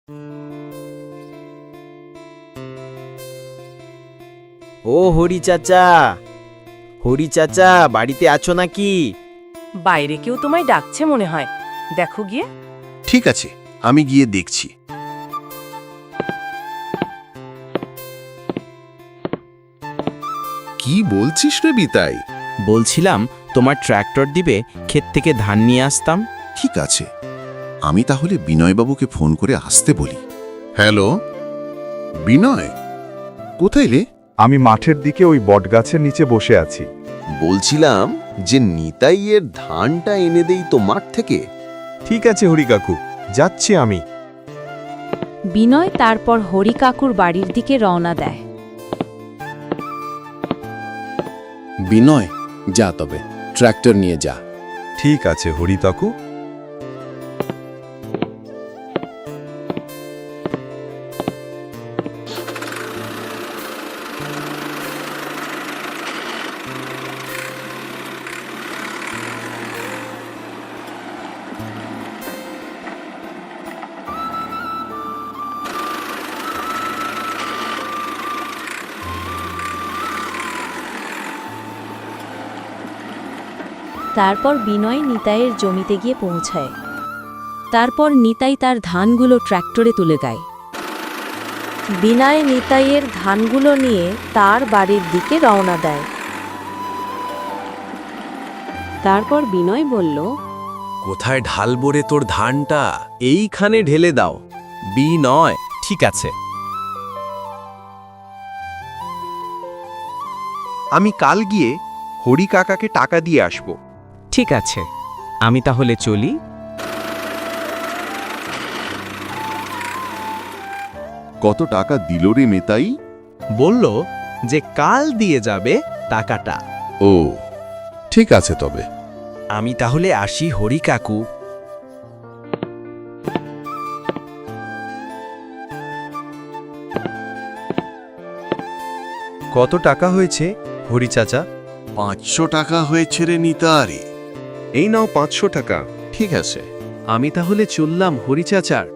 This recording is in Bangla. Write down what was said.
ও হরি চাচা বাড়িতে আছো নাকি? বাইরে কেউ তোমায় ডাকছে মনে হয়, দেখো গিয়ে। ঠিক আছে, আমি গিয়ে দেখছি। কি বলছিস রে বিতাই? বলছিলাম তোমার ট্র্যাক্টর দিবে, ক্ষেত থেকে ধান নিয়ে আসতাম। ঠিক আছে, আমি তাহলে বিনয়বাবুকে ফোন করে আসতে বলি। হ্যালো বিনয়, কোথায় রে? আমি মাঠের দিকে ওই বটগাছের নিচে বসে আছি। বলছিলাম যে নিতাইয়ের ধানটা এনে দেই তো মাঠ থেকে। ঠিক আছে হরি কাকু, যাচ্ছি আমি। বিনয় তারপর হরি কাকুর বাড়ির দিকে রওনা দেয়। বিনয়, যা তবে ট্র্যাক্টর নিয়ে যা। ঠিক আছে হরি কাকু। তারপর বিনয় নিতাইয়ের জমিতে গিয়ে পৌঁছায়। তারপর নিতাই তার ধানগুলো ট্র্যাক্টরে তুলে দেয়। বিনয় নিতাইয়ের ধানগুলো নিয়ে তার বাড়ির দিকে রওনা দেয়। তারপর বিনয় বলল, কোথায় ঢালবো রে তোর ধানটা? এইখানে ঢেলে দাও। বিনয়, ঠিক আছে। আমি কাল গিয়ে হরি কাকাকে টাকা দিয়ে আসব। ঠিক আছে, আমি তাহলে চলি। কত টাকা দিল রে মেতাই? বলল যে কাল দিয়ে যাবে টাকাটা। ও ঠিক আছে, তবে আমি তাহলে আসি হরি কাকু। কত টাকা হয়েছে হরি চাচা? 500 টাকা হয়েছে রে নিতারে। এই নাও 500 টাকা। ঠিক আছে, আমি তাহলে চললাম হরি চাচার।